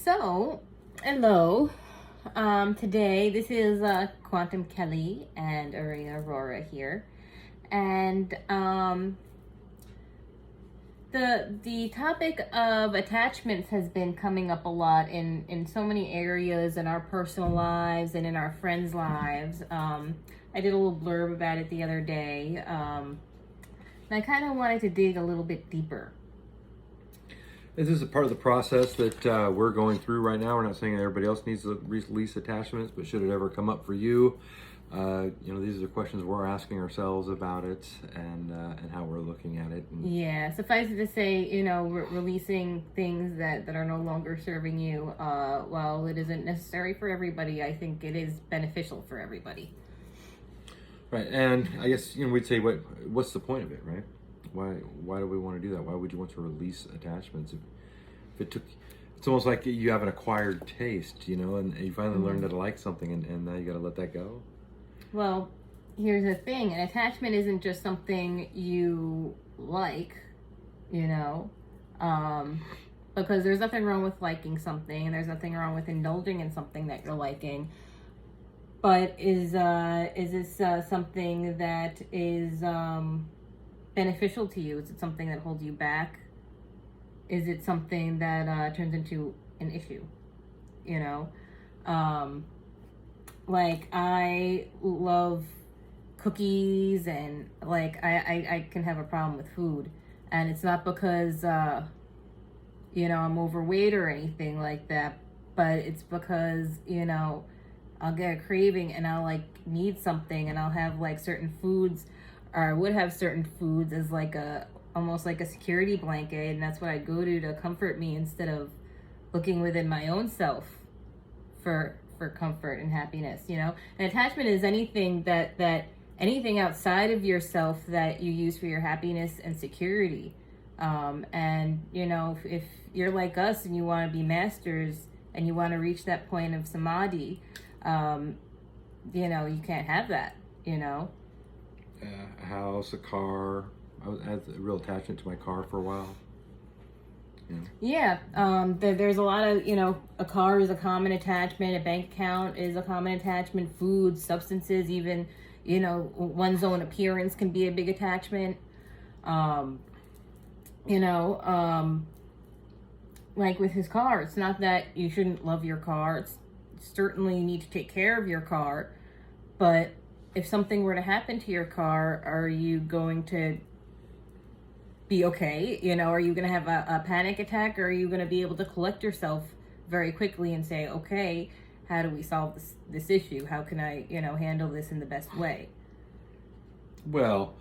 So, hello. Today, this is Quantum Kelly and Arena Aurora here. And the topic of attachments has been coming up a lot in so many areas in our personal lives and in our friends' lives. I did a little blurb about it the other day. And I kind of wanted to dig a little bit deeper. This is a part of the process that we're going through right now. We're not saying everybody else needs to release attachments, but should it ever come up for you, these are the questions we're asking ourselves about it and how we're looking at it. Yeah, suffice it to say, releasing things that are no longer serving you, while it isn't necessary for everybody, I think it is beneficial for everybody. Right, and I guess we'd say what's the point of it, right? Why do we want to do that? Why would you want to release attachments? If it took, it's almost like you have an acquired taste, and you finally learned to like something, and now you got to let that go. Well, here's the thing: an attachment isn't just something you like, because there's nothing wrong with liking something, and there's nothing wrong with indulging in something that you're liking. But is this something that is beneficial to you? Is it something that holds you back? Is it something that turns into an issue? Like I love cookies, and like I can have a problem with food, and it's not because I'm overweight or anything like that, but it's because I'll get a craving and I'll need something, and I'll have certain foods, or I would have certain foods as almost like a security blanket, and that's what I go to comfort me instead of looking within my own self for comfort and happiness. An attachment is anything that anything outside of yourself that you use for your happiness and security. And if you're like us and you want to be masters and you want to reach that point of samadhi, you can't have that. A house, a car. I had a real attachment to my car for a while. Yeah, there's a lot of, a car is a common attachment, a bank account is a common attachment, food, substances, even, one's own appearance can be a big attachment. Like with his car, it's not that you shouldn't love your car. It's certainly you need to take care of your car, but if something were to happen to your car, are you going to be okay? Are you going to have a panic attack, or are you going to be able to collect yourself very quickly and say, okay, how do we solve this issue? How can I, handle this in the best way? Well,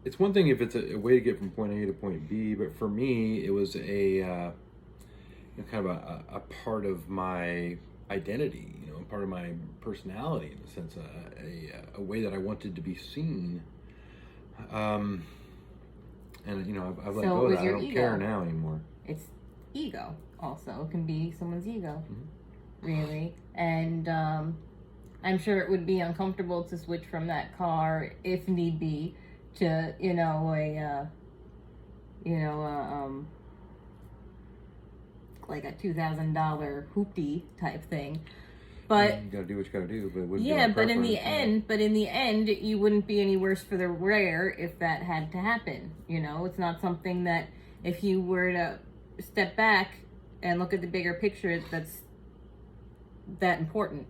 it's one thing if it's a way to get from point A to point B, but for me, it was a kind of a part of my identity, part of my personality, in a sense, a way that I wanted to be seen. And I've let go of that. I don't care now anymore. It's ego also. It can be someone's ego, really. And I'm sure it would be uncomfortable to switch from that car if need be to like a $2,000 hoopty type thing. But you gotta do what you gotta do. But in the end, you wouldn't be any worse for the wear if that had to happen. It's not something that, if you were to step back and look at the bigger picture, that's that important.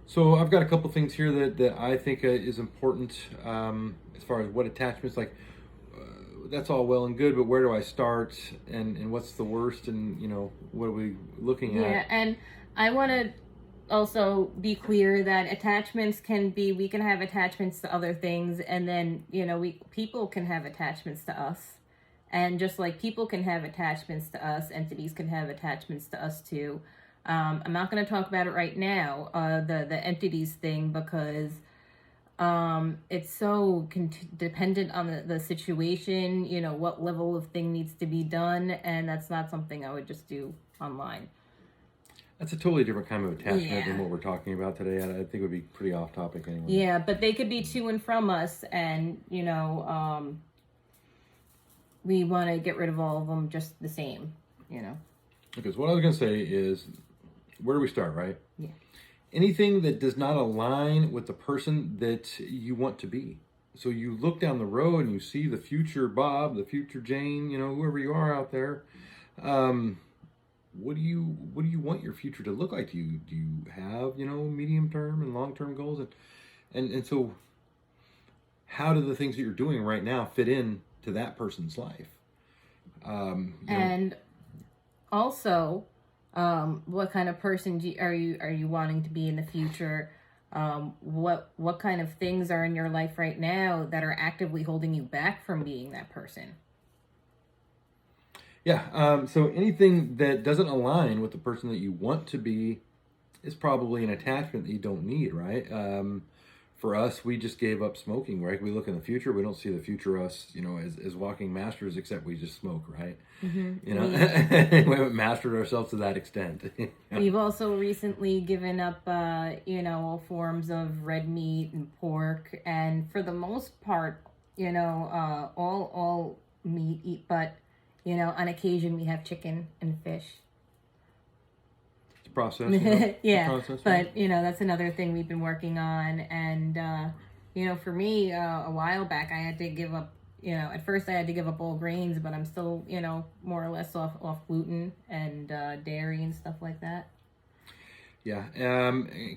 So I've got a couple things here that I think is important as far as what attachments like. That's all well and good, but where do I start, and what's the worst, and what are we looking at? Yeah, and I want to also be clear that we can have attachments to other things, and then people can have attachments to us, and just like people can have attachments to us, entities can have attachments to us too. I'm not going to talk about it right now, the entities thing, because it's so dependent on the situation, what level of thing needs to be done, and that's not something I would just do online. That's a totally different kind of attachment than what we're talking about today. I think it would be pretty off topic anyway. Yeah, but they could be to and from us, and we want to get rid of all of them just the same. you know. Because what I was going to say is, where do we start, right? Yeah. Anything that does not align with the person that you want to be. So you look down the road and you see the future Bob, the future Jane, whoever you are out there. What do you want your future to look like? Do you have medium term and long term goals, and so how do the things that you're doing right now fit in to that person's life? And also, what kind of person are you wanting to be in the future? What kind of things are in your life right now that are actively holding you back from being that person? Yeah. So anything that doesn't align with the person that you want to be is probably an attachment that you don't need, right? For us, we just gave up smoking, right? We look in the future, we don't see the future us, as walking masters, except we just smoke, right? Mm-hmm. We haven't mastered ourselves to that extent. We've also recently given up, all forms of red meat and pork, and for the most part, all meat, but on occasion we have chicken and fish. Process. Yeah, process, but that's another thing we've been working on, and for me, a while back I had to give up. At first I had to give up all grains, but I'm still more or less off gluten and dairy and stuff like that. Yeah.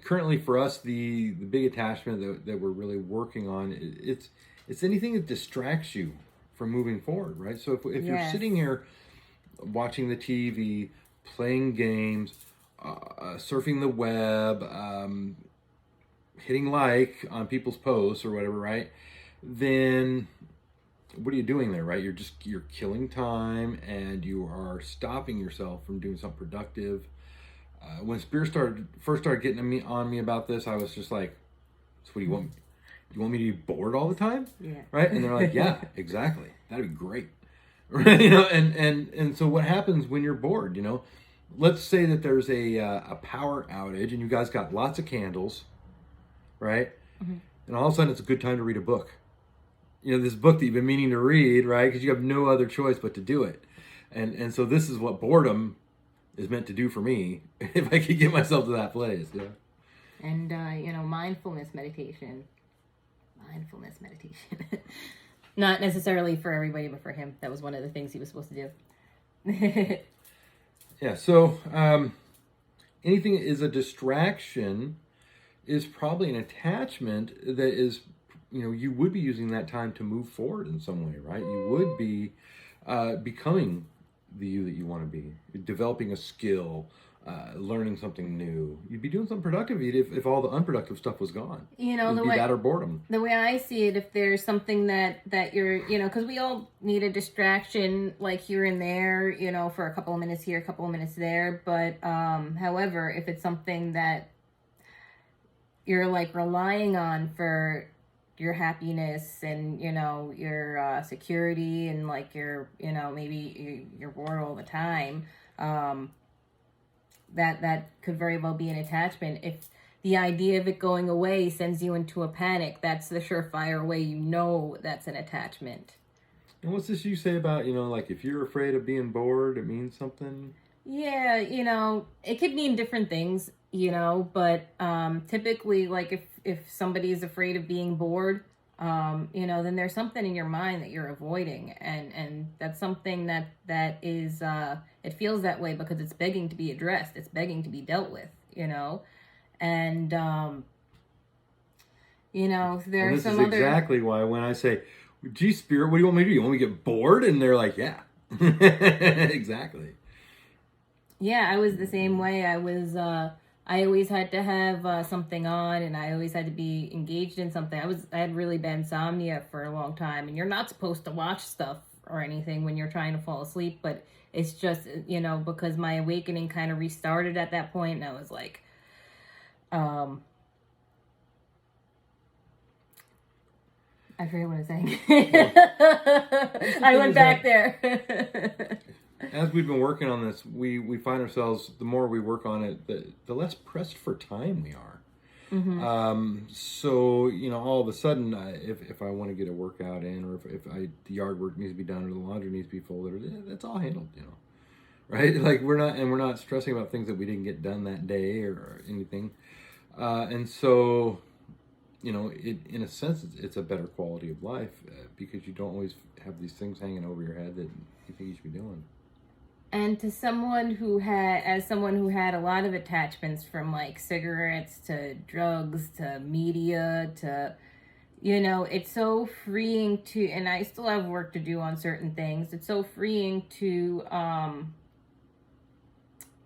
Currently for us, the big attachment that we're really working on, it's anything that distracts you from moving forward, right? So if you're sitting here watching the TV, playing games, surfing the web, hitting like on people's posts or whatever, right? Then what are you doing there, right? You're killing time and you are stopping yourself from doing something productive. When Spear first started getting on me about this, I was just like, so what do you want? You want me to be bored all the time? Yeah. Right? And they're like, yeah, exactly. That'd be great. Right? And so what happens when you're bored, Let's say that there's a power outage and you guys got lots of candles, right? Mm-hmm. And all of a sudden it's a good time to read a book. This book that you've been meaning to read, right? Because you have no other choice but to do it. And so this is what boredom is meant to do for me, if I could get myself to that place. Yeah. And mindfulness meditation. Not necessarily for everybody, but for him, that was one of the things he was supposed to do. Yeah, so anything that is a distraction is probably an attachment that is, you would be using that time to move forward in some way, right? You would be becoming the you that you want to be, developing a skill, learning something new. You'd be doing something productive if all the unproductive stuff was gone. It'd be that or boredom. The way I see it, if there's something that you're, because we all need a distraction, like here and there, for a couple of minutes here, a couple of minutes there. But however, if it's something that you're like relying on for your happiness and your security and like your maybe you're bored all the time, that could very well be an attachment. If the idea of it going away sends you into a panic, that's the surefire way that's an attachment. And what's this you say about, like if you're afraid of being bored, it means something? Yeah, it could mean different things, but typically, like if somebody is afraid of being bored, then there's something in your mind that you're avoiding, and that's something that is it feels that way because it's begging to be addressed, it's begging to be dealt with, and there are some other. This is exactly why when I say, "Gee, Spirit, what do you want me to do? You want me to get bored?" and they're like, "Yeah." Exactly. Yeah, I was the same way. I always had to have something on, and I always had to be engaged in something. I had really bad insomnia for a long time, and you're not supposed to watch stuff or anything when you're trying to fall asleep, but it's just, because my awakening kind of restarted at that point, and I was like, I forget what I was saying. I went back there. As we've been working on this, we find ourselves, the more we work on it, the less pressed for time we are. Mm-hmm. So, all of a sudden, if I want to get a workout in, or if the yard work needs to be done, or the laundry needs to be folded, that's all handled, right? Like we're not stressing about things that we didn't get done that day or anything. And so, in a sense, it's a better quality of life because you don't always have these things hanging over your head that you think you should be doing. And to someone who had a lot of attachments from like cigarettes to drugs to media to, it's so freeing to, and I still have work to do on certain things. It's so freeing to,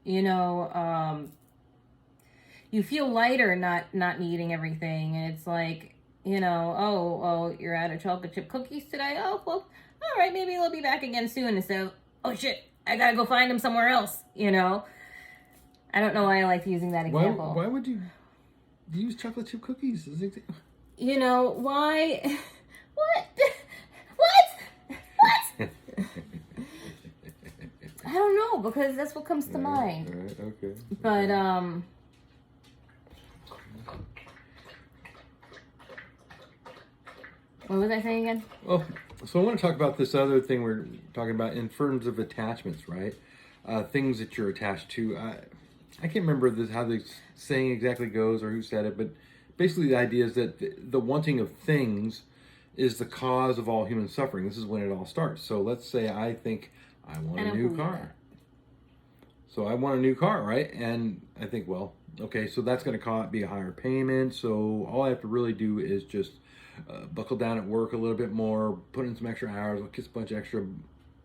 you know, you feel lighter not needing everything, and it's like, oh, you're out of chocolate chip cookies today. Oh well, all right, maybe they'll be back again soon. Instead of, oh shit, I gotta go find them somewhere else. I don't know why I like using that example. Why would you use chocolate chip cookies? Why? What? I don't know, because that's what comes to mind. All right, okay. But what was I saying again? Well, so I want to talk about this other thing we're talking about in terms of attachments, right? Things that you're attached to. I can't remember how the saying exactly goes or who said it, but basically the idea is that the wanting of things is the cause of all human suffering. This is when it all starts. So let's say I think I want a new car. So I want a new car, right? And I think, well, okay, so that's going to be a higher payment. So all I have to really do is just buckle down at work a little bit more, put in some extra hours, I'll kiss a bunch of extra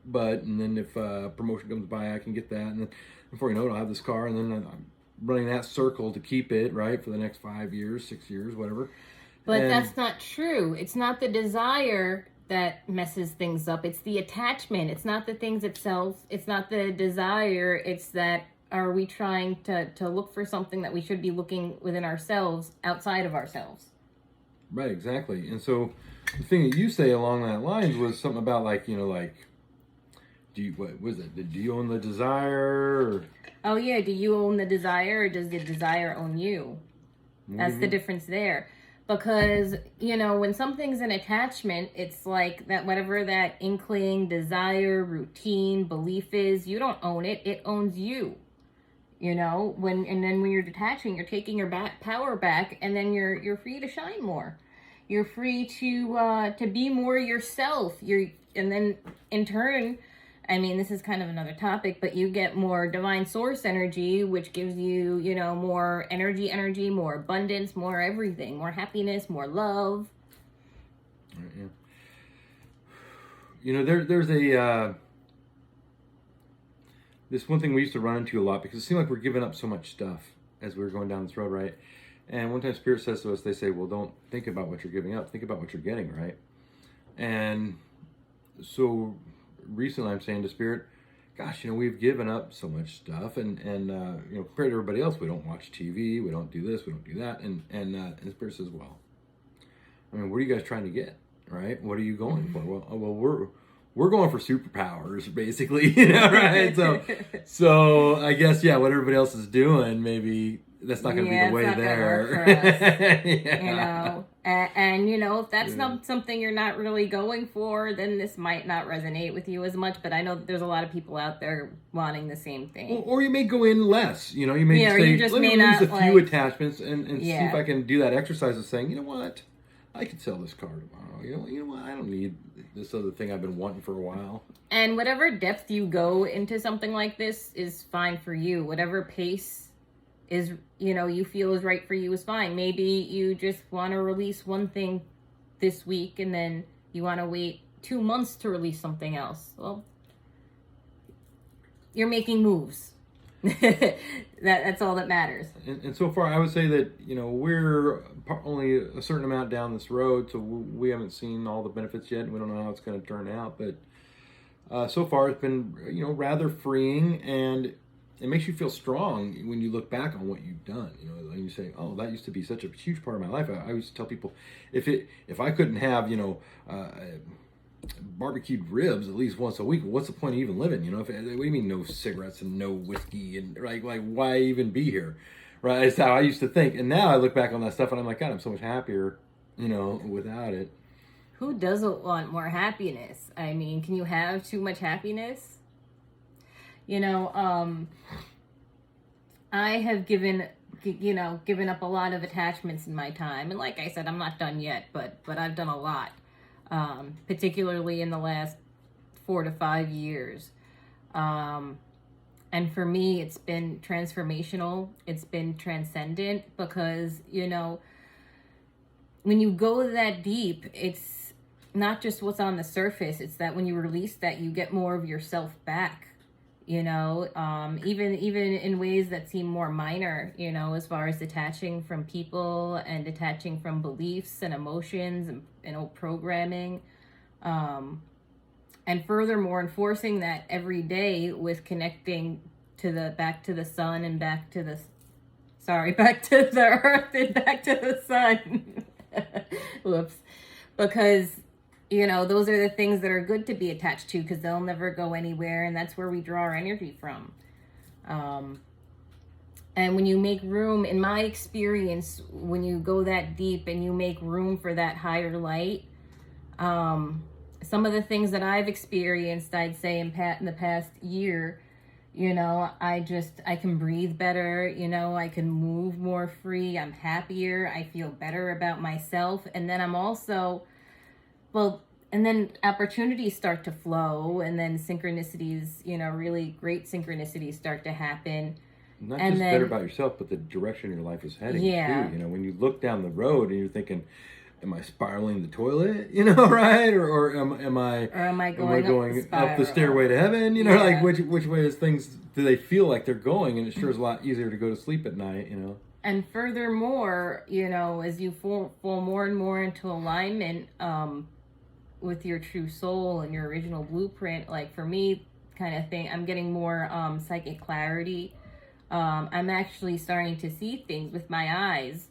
butt, and then if promotion comes by, I can get that. And then before you know it, I'll have this car, and then I'm running that circle to keep it, right, for the next 5 years, 6 years, whatever. But that's not true. It's not the desire that messes things up. It's the attachment. It's not the things itself. It's not the desire. It's that, are we trying to look for something that we should be looking within ourselves, outside of ourselves? Right, exactly. And so the thing that you say along that lines was something about like, do you own the desire? Or... Oh yeah, do you own the desire, or does the desire own you? That's the difference there. Because, when something's an attachment, it's like that, whatever that inkling, desire, routine, belief is, you don't own it, it owns you. And then when you're detaching, you're taking your power back, and then you're free to shine more. You're free to be more yourself. And then in turn, I mean, this is kind of another topic, but you get more divine source energy, which gives you, more energy, more abundance, more everything, more happiness, more love. Yeah. There's a this one thing we used to run into a lot, because it seemed like we're giving up so much stuff as we were going down this road, right? And one time Spirit says to us, they say, well, don't think about what you're giving up, think about what you're getting, right? And so recently I'm saying to Spirit, gosh, we've given up so much stuff, and compared to everybody else, we don't watch TV, we don't do this, we don't do that, and Spirit says, well, I mean, what are you guys trying to get, right? What are you going for? Well, we're going for superpowers, basically, right? So I guess, yeah, what everybody else is doing, maybe that's not going to be the way there. Yeah. And if that's not something you're not really going for, then this might not resonate with you as much. But I know that there's a lot of people out there wanting the same thing. Or you may go in less. You may say, let me lose a few attachments and see if I can do that exercise of saying, you know what, I could sell this car tomorrow. You know what, I don't need this other thing I've been wanting for a while. And whatever depth you go into something like this is fine for you. Whatever pace is, you feel is right for you is fine. Maybe you just want to release one thing this week, and then you want to wait 2 months to release something else. Well, you're making moves. That's all that matters. And so far, I would say that, we're only a certain amount down this road, so we haven't seen all the benefits yet. We don't know how it's going to turn out, but so far it's been, rather freeing, and it makes you feel strong when you look back on what you've done, and you say, oh, that used to be such a huge part of my life. I used to tell people, if I couldn't have, barbecued ribs at least once a week, what's the point of even living? What do you mean no cigarettes and no whiskey, and like why even be here, right? That's how I used to think. And now I look back on that stuff and I'm like, God, I'm so much happier, without it. Who doesn't want more happiness? I mean, can you have too much happiness? You know, I have given up a lot of attachments in my time, and like I said, I'm not done yet, but I've done a lot, particularly in the last 4 to 5 years. Um, and for me, it's been transformational. It's been transcendent because, when you go that deep, it's not just what's on the surface. It's that when you release that, you get more of yourself back. Even in ways that seem more minor. As far as detaching from people and detaching from beliefs and emotions and old programming. And furthermore, enforcing that every day with connecting back to the sun and back to the earth and back to the sun. Whoops. Because, those are the things that are good to be attached to because they'll never go anywhere, and that's where we draw our energy from. And when you make room, in my experience, when you go that deep and you make room for that higher light, some of the things that I've experienced, I'd say in the past year, I can breathe better, I can move more free, I'm happier, I feel better about myself. And then I'm also, and then opportunities start to flow, and then synchronicities, really great synchronicities start to happen. Not just better about yourself, but the direction your life is heading too. When you look down the road and you're thinking, am I spiraling the toilet? Right? Or am I going up the stairway to heaven? Like which way do they feel like they're going? And it sure is a lot easier to go to sleep at night, And furthermore, as you fall more and more into alignment with your true soul and your original blueprint, like for me, kind of thing, I'm getting more psychic clarity. I'm actually starting to see things with my eyes.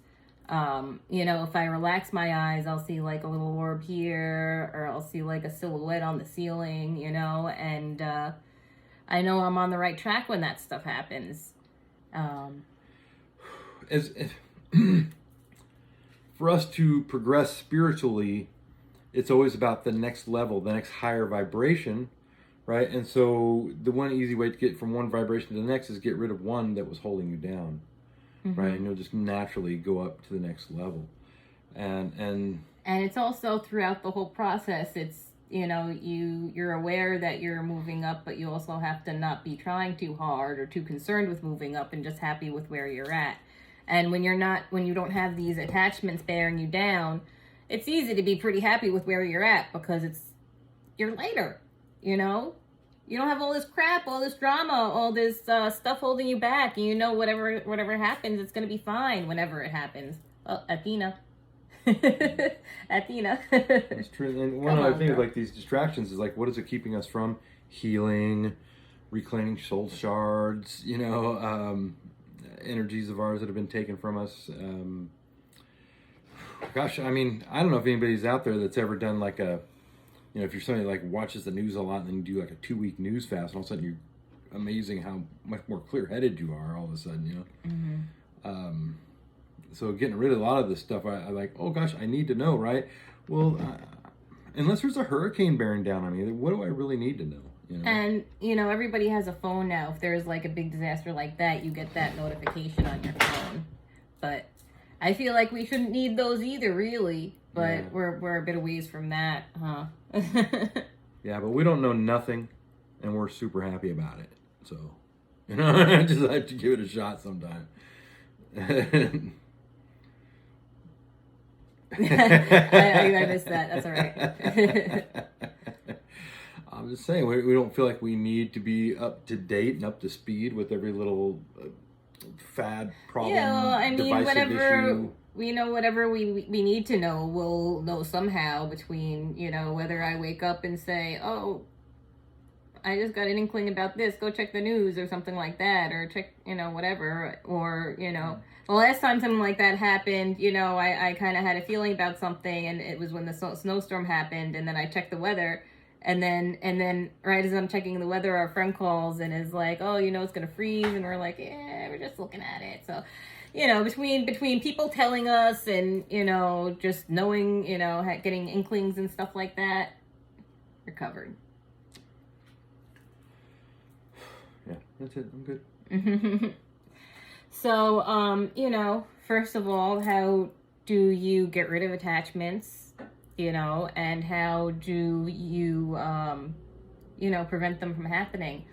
If I relax my eyes, I'll see like a little orb here, or I'll see like a silhouette on the ceiling, and I know I'm on the right track when that stuff happens. For us to progress spiritually, it's always about the next level, the next higher vibration, right? And so the one easy way to get from one vibration to the next is get rid of one that was holding you down. Mm-hmm. Right, and you'll just naturally go up to the next level, and it's also throughout the whole process. It's you're aware that you're moving up, but you also have to not be trying too hard or too concerned with moving up, and just happy with where you're at. And when you don't have these attachments bearing you down, it's easy to be pretty happy with where you're at because you're lighter, You don't have all this crap, all this drama, all this stuff holding you back. And whatever happens, it's going to be fine whenever it happens. Oh, Athena. Athena. That's true. And one of the things, like these distractions, is like, what is it keeping us from? Healing, reclaiming soul shards, energies of ours that have been taken from us. Gosh, I mean, I don't know if anybody's out there that's ever done like if you're somebody like watches the news a lot and then you do like a 2-week news fast, and all of a sudden you're amazing how much more clear-headed you are all of a sudden, Mm-hmm. So getting rid of a lot of this stuff, I like, oh gosh, I need to know, right? Well, unless there's a hurricane bearing down on me, what do I really need to know? And, everybody has a phone now. If there's like a big disaster like that, you get that notification on your phone. But I feel like we shouldn't need those either, really. But we're a bit of ways from that, huh? Yeah, but we don't know nothing, and we're super happy about it. So, I just like to give it a shot sometime. I missed that. That's all right. I'm just saying, we don't feel like we need to be up to date and up to speed with every little fad problem. Whatever we need to know, we'll know somehow between, whether I wake up and say, oh, I just got an inkling about this, go check the news or something like that, or check, whatever, or, the last time something like that happened, I kind of had a feeling about something, and it was when the snowstorm happened, and then I checked the weather, and then right as I'm checking the weather, our friend calls and is like, oh, it's gonna freeze, and we're like, yeah, we're just looking at it. So between people telling us and just knowing, getting inklings and stuff like that, we're covered. Yeah, that's it. I'm good. So, first of all, how do you get rid of attachments? And how do you, prevent them from happening?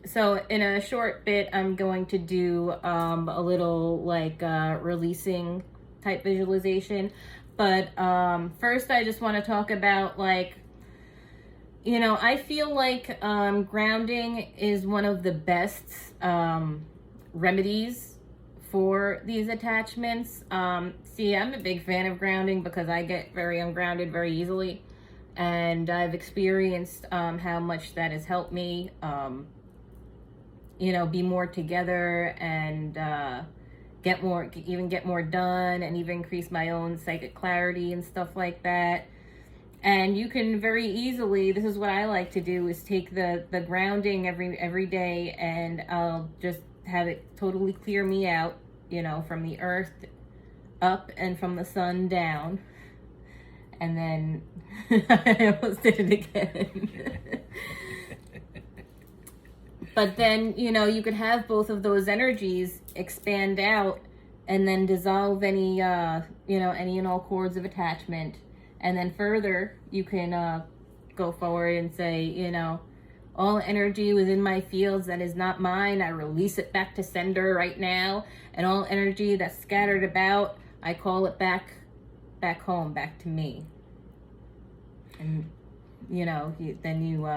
So, in a short bit, I'm going to do a little like releasing type visualization. But first, I just want to talk about like, I feel like grounding is one of the best remedies for these attachments. See, I'm a big fan of grounding because I get very ungrounded very easily. And I've experienced how much that has helped me, be more together and get more done, and even increase my own psychic clarity and stuff like that. And you can very easily, this is what I like to do, is take the grounding every day, and I'll just have it totally clear me out, from the earth up and from the sun down. And then I almost did it again. But then, you could have both of those energies expand out and then dissolve any and all cords of attachment. And then further, you can go forward and say, all energy within my fields that is not mine, I release it back to sender right now. And all energy that's scattered about, I call it back home, back to me. And, then you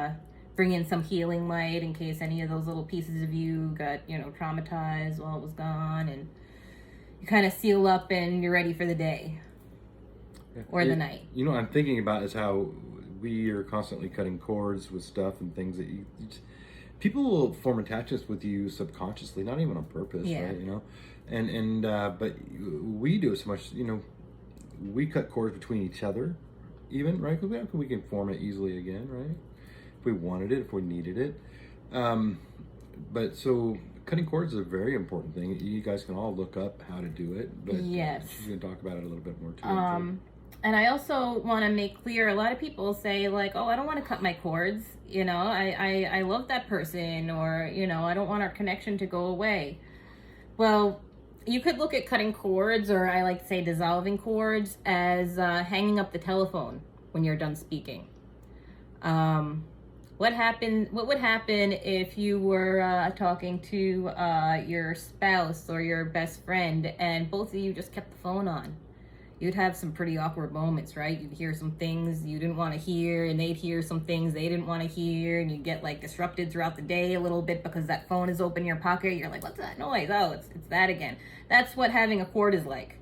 bring in some healing light in case any of those little pieces of you got, traumatized while it was gone. And you kind of seal up and you're ready for the day. Or the night. What I'm thinking about is how we are constantly cutting cords with stuff and things that people will form attachments with you subconsciously, not even on purpose, right? But we do so much. We cut cords between each other, even, right? Because we can form it easily again, right? If we wanted it, if we needed it. But so cutting cords is a very important thing. You guys can all look up how to do it. But yes, she's going to talk about it a little bit more too. And I also want to make clear, a lot of people say like, oh, I don't want to cut my cords. I love that person, or, I don't want our connection to go away. Well, you could look at cutting cords, or I like to say dissolving cords, as hanging up the telephone when you're done speaking. What would happen if you were talking to your spouse or your best friend and both of you just kept the phone on? You'd have some pretty awkward moments, right? You'd hear some things you didn't want to hear, and they'd hear some things they didn't want to hear, and you get like disrupted throughout the day a little bit because that phone is open in your pocket. You're like, what's that noise? Oh, it's that again. That's what having a cord is like.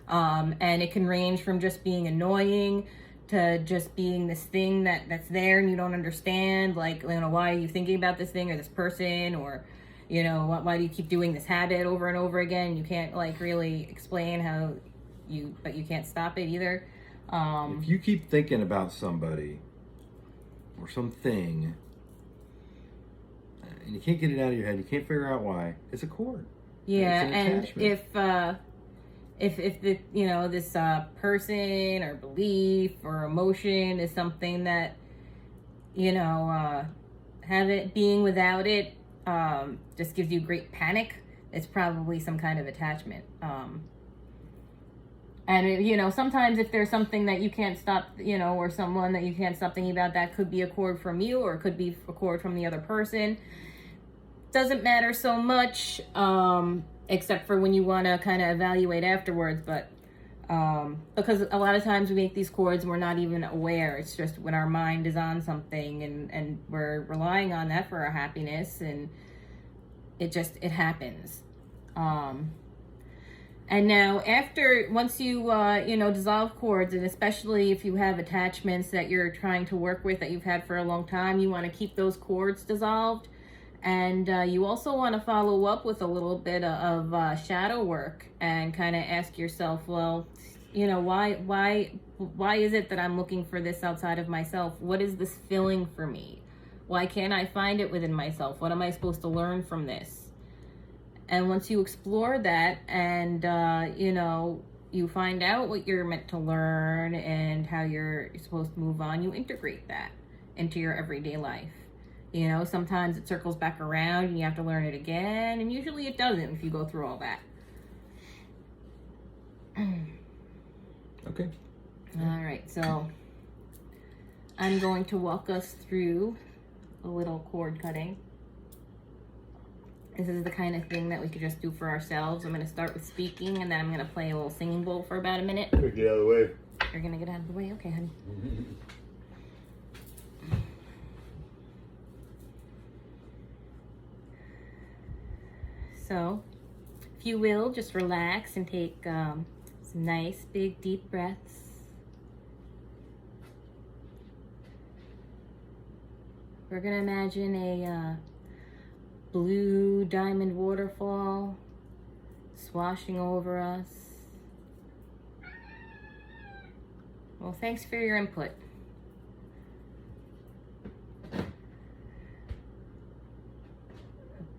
And it can range from just being annoying to just being this thing that's there and you don't understand. Like, why are you thinking about this thing or this person, or, why do you keep doing this habit over and over again? You can't like really explain how but you can't stop it either. If you keep thinking about somebody or something and you can't get it out of your head, you can't figure out why, it's a cord. Yeah, and if the this person or belief or emotion is something that being without it just gives you great panic, it's probably some kind of attachment. And, sometimes if there's something that you can't stop, or someone that you can't stop thinking about, that could be a cord from you, or it could be a cord from the other person. Doesn't matter so much, except for when you want to kind of evaluate afterwards. But because a lot of times we make these cords and we're not even aware. It's just when our mind is on something and we're relying on that for our happiness, and it happens. And now once you, dissolve cords, and especially if you have attachments that you're trying to work with that you've had for a long time, you want to keep those cords dissolved. And you also want to follow up with a little bit of shadow work and kind of ask yourself, well, why is it that I'm looking for this outside of myself? What is this filling for me? Why can't I find it within myself? What am I supposed to learn from this? And once you explore that and, you find out what you're meant to learn and how you're supposed to move on, you integrate that into your everyday life. You know, sometimes it circles back around and you have to learn it again, and usually it doesn't if you go through all that. Okay. All right, so I'm going to walk us through a little cord cutting. This is the kind of thing that we could just do for ourselves. I'm going to start with speaking, and then I'm going to play a little singing bowl for about a minute. Get out of the way. You're going to get out of the way? Okay, honey. So, if you will, just relax and take some nice, big, deep breaths. We're going to imagine a blue diamond waterfall swashing over us. Well, thanks for your input. A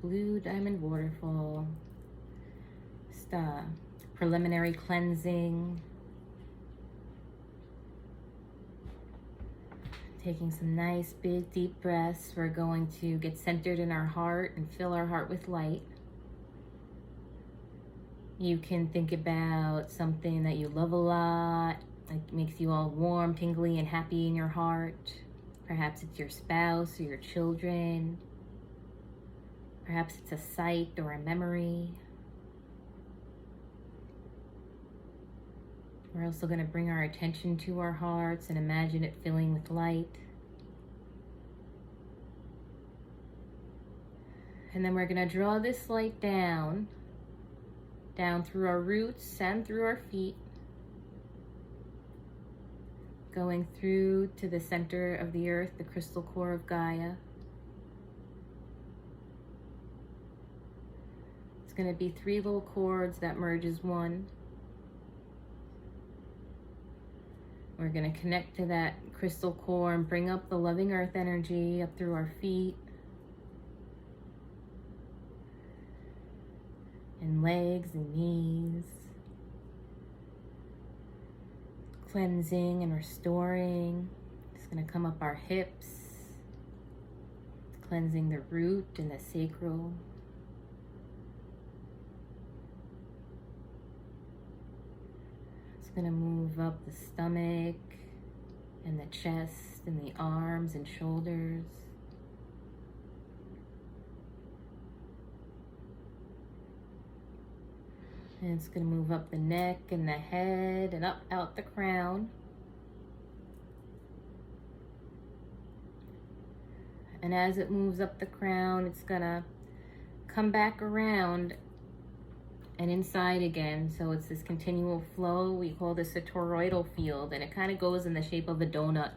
blue diamond waterfall. Just preliminary cleansing. Taking some nice, big, deep breaths. We're going to get centered in our heart and fill our heart with light. You can think about something that you love a lot, like makes you all warm, tingly, and happy in your heart. Perhaps it's your spouse or your children. Perhaps it's a sight or a memory. We're also going to bring our attention to our hearts and imagine it filling with light. And then we're going to draw this light down through our roots and through our feet, going through to the center of the earth, the crystal core of Gaia. It's going to be 3 little cords that merge as one. We're going to connect to that crystal core and bring up the loving earth energy up through our feet and legs and knees. Cleansing and restoring. It's going to come up our hips, cleansing the root and the sacral. Going to move up the stomach and the chest and the arms and shoulders. And it's going to move up the neck and the head and up out the crown. And as it moves up the crown, it's going to come back around and inside again. So it's this continual flow. We call this a toroidal field, and it kind of goes in the shape of a donut.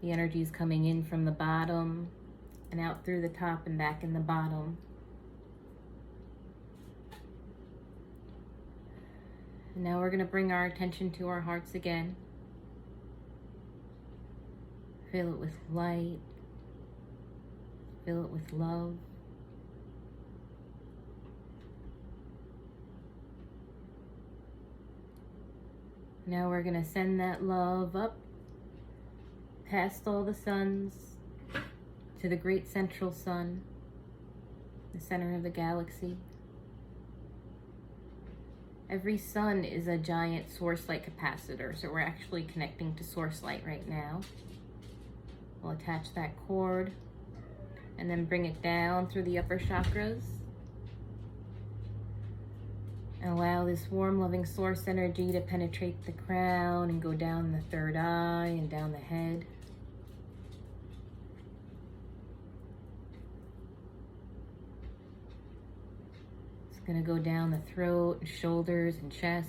The energy is coming in from the bottom and out through the top and back in the bottom. And now we're going to bring our attention to our hearts again. Fill it with light. Fill it with love. Now we're going to send that love up past all the suns to the great central sun, the center of the galaxy. Every sun is a giant source light capacitor, so we're actually connecting to source light right now. We'll attach that cord and then bring it down through the upper chakras. And allow this warm, loving source energy to penetrate the crown and go down the third eye and down the head. It's going to go down the throat and shoulders and chest.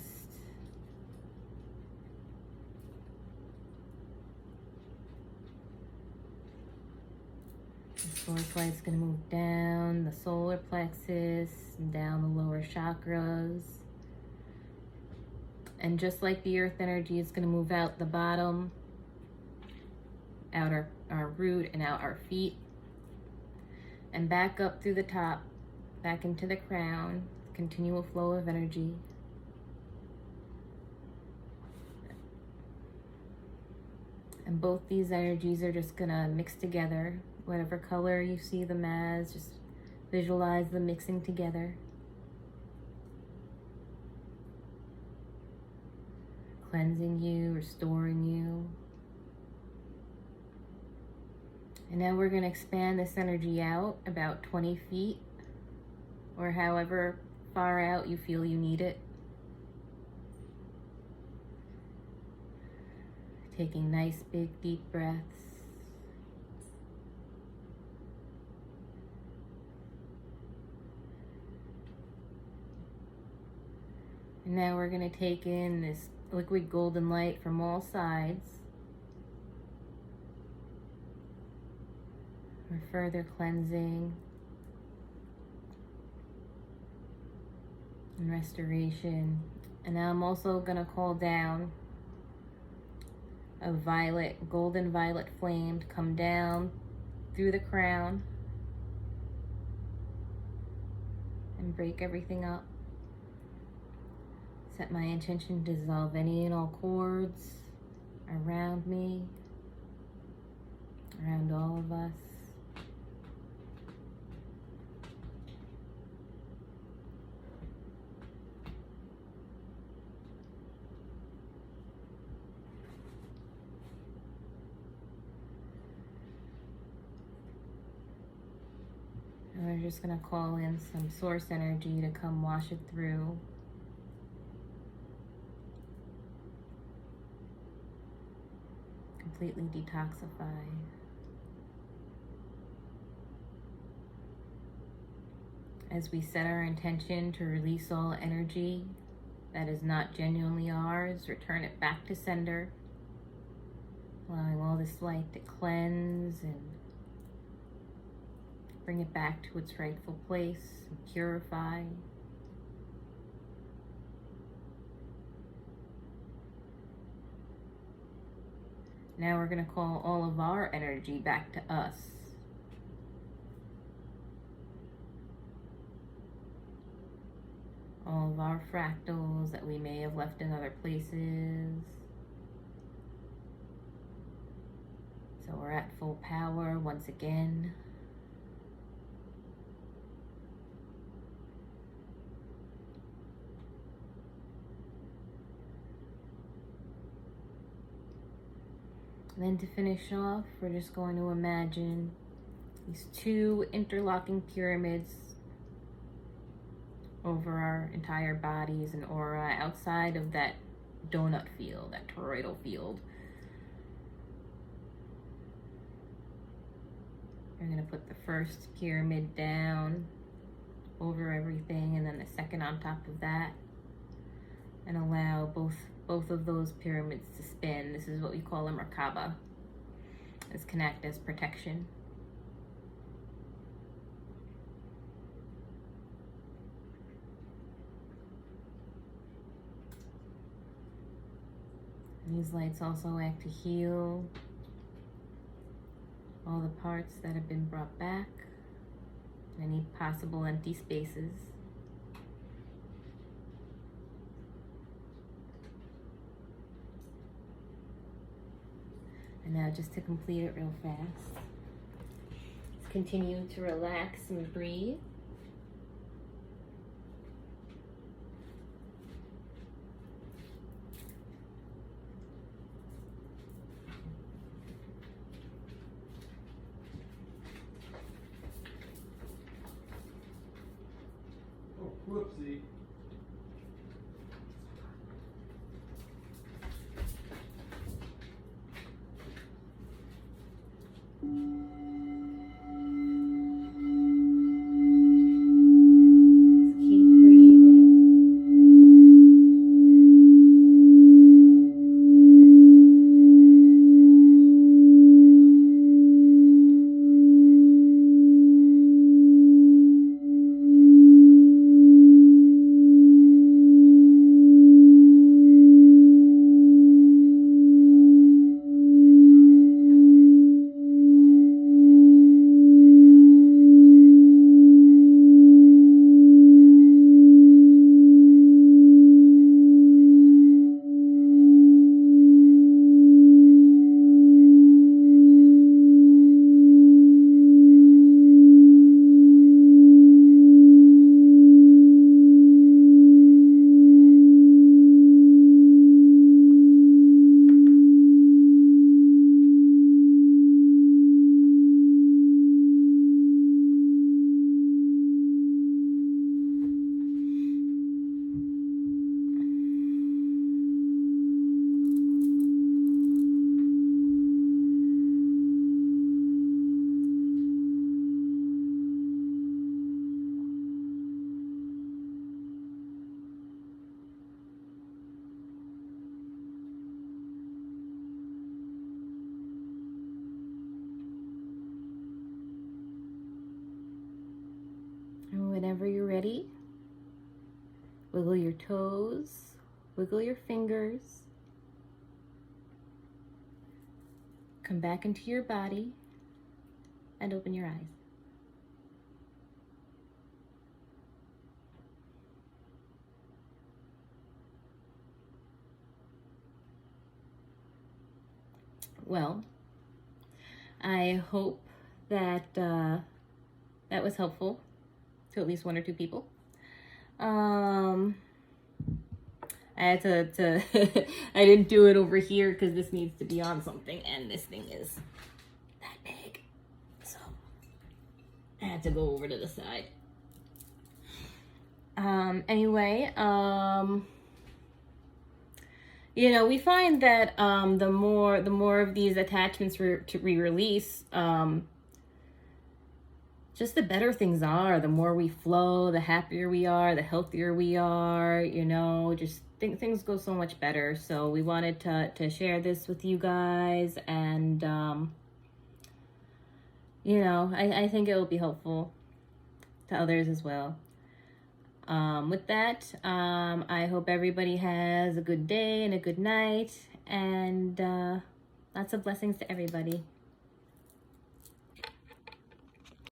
The source light's going to move down the solar plexus and down the lower chakras. And just like the earth energy, it's going to move out the bottom, out our root and out our feet, and back up through the top, back into the crown, continual flow of energy. And both these energies are just gonna mix together. Whatever color you see them as, just visualize them mixing together. Cleansing you, restoring you. And now we're gonna expand this energy out about 20 feet, or however far out you feel you need it. Taking nice big deep breaths. And now we're going to take in this liquid golden light from all sides. For further cleansing and restoration. And now I'm also going to call down a violet, golden violet flame to come down through the crown and break everything up. Set my intention to dissolve any and all cords around me, around all of us. And we're just going to call in some source energy to come wash it through. Completely detoxify. As we set our intention to release all energy that is not genuinely ours, return it back to sender, allowing all this light to cleanse and bring it back to its rightful place and purify. Now we're going to call all of our energy back to us. All of our fractals that we may have left in other places. So we're at full power once again. And then to finish off, we're just going to imagine these two interlocking pyramids over our entire bodies and aura outside of that donut field, that toroidal field. We're going to put the first pyramid down over everything, and then the second on top of that, and allow both of those pyramids to spin. This is what we call a Merkaba. This can act as protection. And these lights also act to heal all the parts that have been brought back, any possible empty spaces. And now just to complete it real fast, let's continue to relax and breathe. Oh, whoopsie. Keep breathing. whenever you're ready, wiggle your toes, wiggle your fingers. Come back into your body and open your eyes. Well, I hope that that was helpful to at least one or two people. I had to I didn't do it over here because this needs to be on something, and this thing is that big, so I had to go over to the side. Anyway, you know, we find that the more of these attachments we release, just the better things are. The more we flow, the happier we are, the healthier we are. You know, just things go so much better. So we wanted to share this with you guys, and you know, I think it will be helpful to others as well. With that, I hope everybody has a good day and a good night, and lots of blessings to everybody.